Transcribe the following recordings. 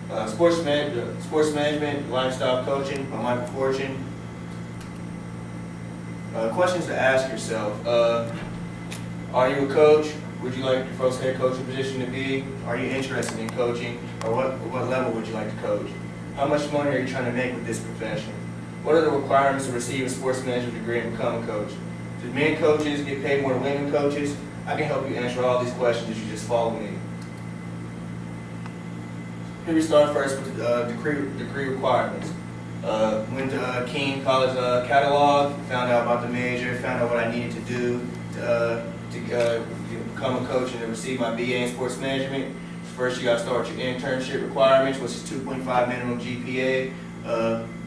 Sports management, lifestyle coaching by Michael Fortune. Questions to ask yourself. Are you a coach? Would you like your first head coaching position to be? Are you interested in coaching? Or what level would you like to coach? How much money are you trying to make with this profession? What are the requirements to receive a sports management degree and become a coach? Do men coaches get paid more than women coaches? I can help you answer all these questions if you just follow me. Here we start first with the degree requirements. Went to Keene College catalog, found out about the major, found out what I needed to do to become a coach and to receive my BA in sports management. First, you got to start with your internship requirements, which is 2.5 minimum GPA.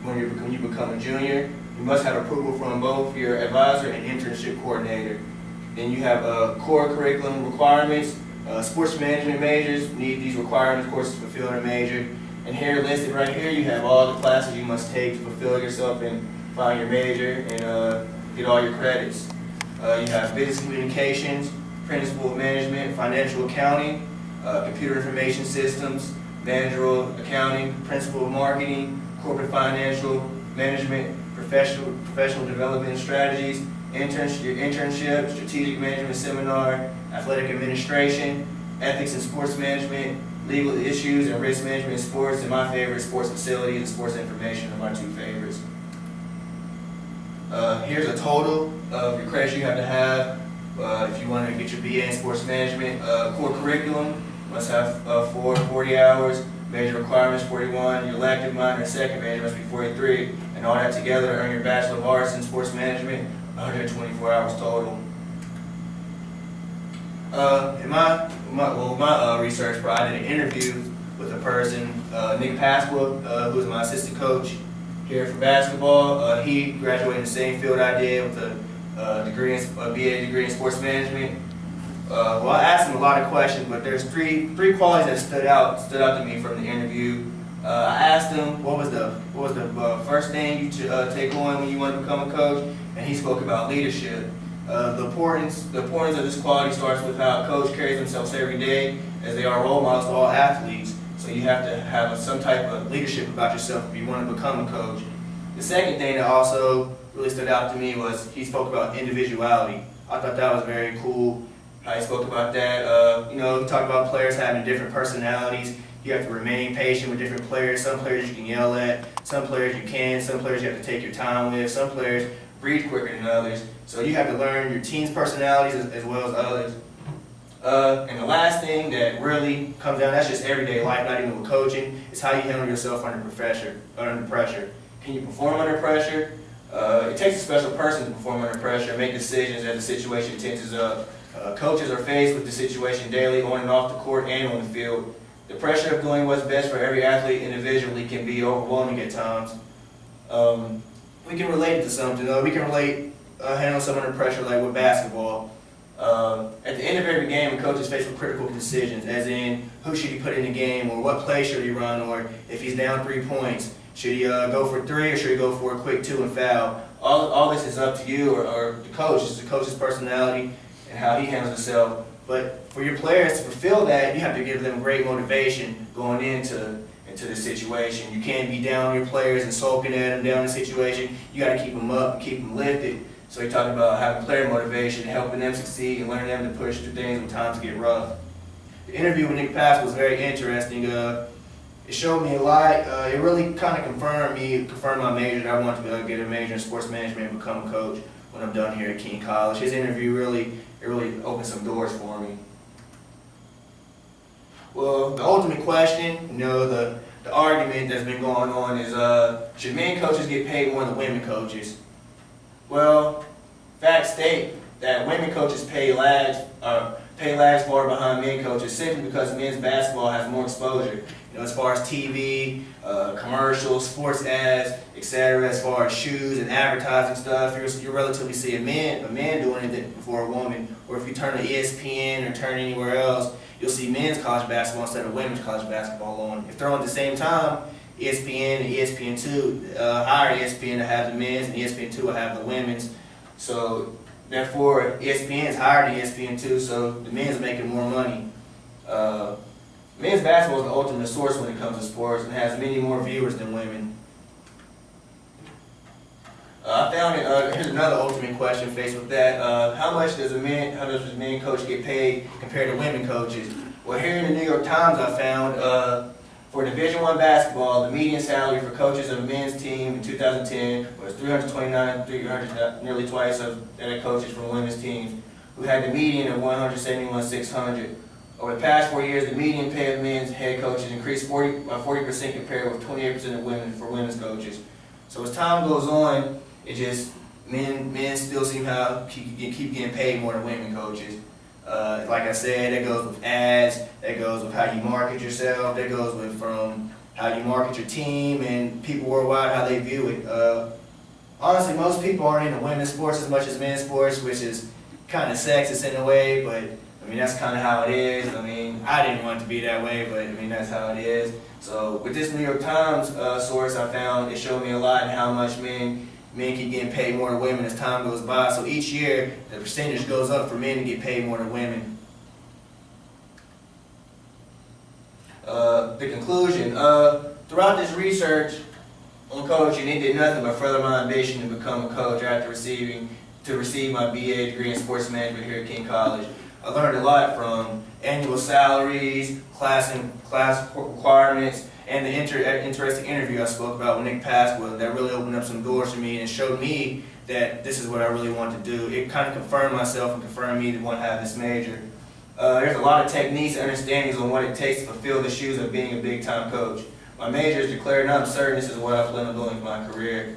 When you become a junior, you must have approval from both your advisor and internship coordinator. Then you have core curriculum requirements. Sports management majors need these requirements, of course, to fulfill their major. And here listed right here, you have all the classes you must take to fulfill yourself and find your major and get all your credits. You have business communications, principal of management, financial accounting, computer information systems, managerial accounting, principal of marketing, corporate financial management, professional development and strategies, internship, strategic management seminar, athletic administration, ethics and sports management, legal issues and risk management in sports, and my favorite, sports facilities and sports information are my two favorites. Here's a total of your credits you have to have if you want to get your BA in sports management. Core curriculum must have 40 hours, major requirements 41, your elective minor and second major must be 43, and all that together to earn your Bachelor of Arts in sports management, 124 hours total. In my research, I did an interview with a person, Nick Pasqua, who's my assistant coach here for basketball. He graduated in the same field I did with a BA degree in sports management. Well, I asked him a lot of questions, but there's three qualities that stood out to me from the interview. I asked him what was the first thing you take on when you want to become a coach, and he spoke about leadership. The importance of this quality starts with how a coach carries themselves every day, as they are role models to all athletes. So you have to have some type of leadership about yourself if you want to become a coach. The second thing that also really stood out to me was he spoke about individuality. I thought that was very cool. How he spoke about that. He talked about players having different personalities. You have to remain patient with different players. Some players you can yell at, some players you can, some players you have to take your time with, some players breathe quicker than others. So you have to learn your team's personalities as well as others. And the last thing that really comes down, that's just everyday life, not even with coaching, is how you handle yourself under pressure. Can you perform under pressure? It takes a special person to perform under pressure and make decisions as the situation tenses up. Coaches are faced with the situation daily, on and off the court and on the field. The pressure of doing what's best for every athlete individually can be overwhelming at times. We can relate it to something. We can handle some under pressure, like with basketball. At the end of every game, a coach is faced with critical decisions, as in who should he put in the game, or what play should he run, or if he's down 3 points, should he go for 3 or should he go for a quick 2 and foul? All this is up to you or the coach. It's the coach's personality and how he handles himself. But for your players to fulfill that, you have to give them great motivation going into this situation. You can't be down on your players and sulking at them down in the situation. You got to keep them up and keep them lifted. So he talked about having player motivation, helping them succeed, and learning them to push through things when times get rough. The interview with Nick Pasqua was very interesting. It showed me a lot. It really kind of confirmed my major, that I want to get a major in sports management and become a coach when I'm done here at Keene College. His interview really opened some doors for me. Well, the ultimate question, the argument that's been going on is, should men coaches get paid more than women coaches? Well, facts state that women coaches pay lags far behind men coaches simply because men's basketball has more exposure. As far as TV, commercials, sports ads, etc. As far as shoes and advertising stuff, you relatively see a man doing it before a woman. Or if you turn to ESPN or turn anywhere else, you'll see men's college basketball instead of women's college basketball on. If they're on at the same time, ESPN and ESPN2, hire ESPN to have the men's and ESPN2 will have the women's. So therefore, ESPN is higher than ESPN2, so the men's making more money. Men's basketball is the ultimate source when it comes to sports and has many more viewers than women. I found it, here's another ultimate question faced with that. How does a men coach get paid compared to women coaches? Well, here in the New York Times I found for Division I basketball, the median salary for coaches of a men's team in 2010 was $329,300, nearly twice of that coaches from women's teams, who had the median of $171,600. Over the past 4 years, the median pay of men's head coaches increased by 40% compared with 28% of women for women's coaches. So as time goes on, it just men still seem to keep getting paid more than women coaches. Like I said, that goes with ads, that goes with how you market yourself, that goes with from how you market your team and people worldwide, how they view it. Honestly, most people aren't into women's sports as much as men's sports, which is kind of sexist in a way, but I mean, that's kind of how it is. I mean, I didn't want it to be that way, but I mean, that's how it is. So with this New York Times source I found, it showed me a lot in how much men keep getting paid more than women as time goes by. So each year, the percentage goes up for men to get paid more than women. The conclusion, throughout this research on coaching, it did nothing but further my ambition to become a coach after receive my BA degree in sports management here at King College. I learned a lot from annual salaries, class requirements, and the interesting interview I spoke about with Nick Passwood. That really opened up some doors for me and showed me that this is what I really want to do. It kind of confirmed myself and confirmed me to want to have this major. There's a lot of techniques and understandings on what it takes to fulfill the shoes of being a big-time coach. My major is declared, and I'm certain this is what I plan on doing for my career.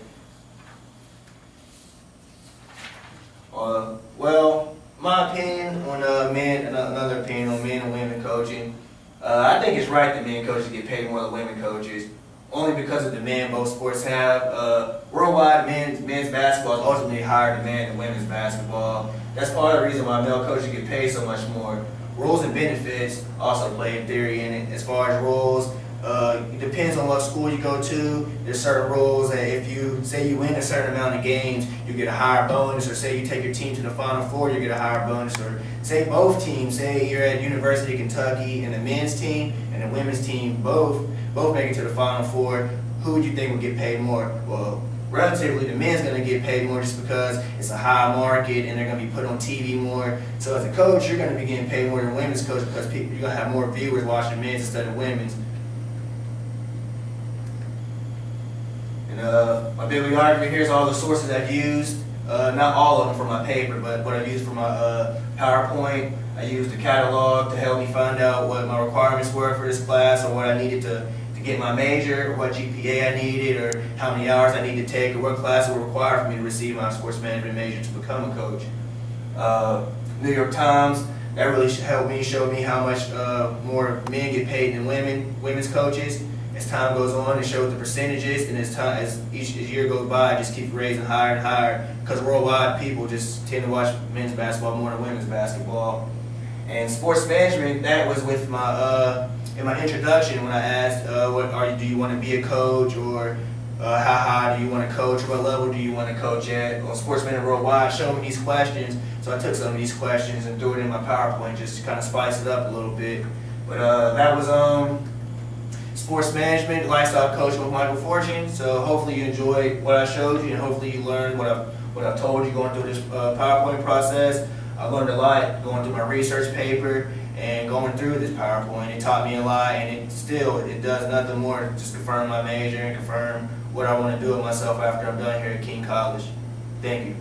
Well, my opinion on another opinion on men and women coaching. I think it's right that men coaches get paid more than women coaches, only because of the demand both sports have. Worldwide, men's basketball is ultimately higher demand than women's basketball. That's part of the reason why male coaches get paid so much more. Roles and benefits also play a theory in it. As far as roles, it depends on what school you go to. There's certain rules that if you say you win a certain amount of games, you get a higher bonus, or say you take your team to the Final Four, you get a higher bonus, or say both teams, say you're at University of Kentucky and the men's team and the women's team both make it to the Final Four, who would you think would get paid more? Well, relatively, the men's going to get paid more just because it's a high market and they're going to be put on TV more. So as a coach, you're going to be getting paid more than a women's coach because you're going to have more viewers watching men's instead of women's. And my bibliography here is all the sources I've used. Not all of them for my paper, but what I've used for my PowerPoint. I used a catalog to help me find out what my requirements were for this class, or what I needed to get my major, or what GPA I needed, or how many hours I needed to take, or what class would require for me to receive my sports management major to become a coach. New York Times, that really helped me, showed me how much more men get paid than women's coaches. As time goes on, it showed the percentages, and as each year goes by, it just keeps raising higher and higher, because worldwide people just tend to watch men's basketball more than women's basketball. And sports management, that was with my in my introduction when I asked, do you want to be a coach, or how high do you want to coach, what level do you want to coach at? On Sports Management Worldwide showed me these questions, so I took some of these questions and threw it in my PowerPoint just to kind of spice it up a little bit. But that was Sports Management, Lifestyle Coach with Michael Fortune. So hopefully you enjoyed what I showed you, and hopefully you learned what I've told you going through this PowerPoint process. I learned a lot going through my research paper and going through this PowerPoint. It taught me a lot, and it does nothing more than just confirm my major and confirm what I want to do with myself after I'm done here at King College. Thank you.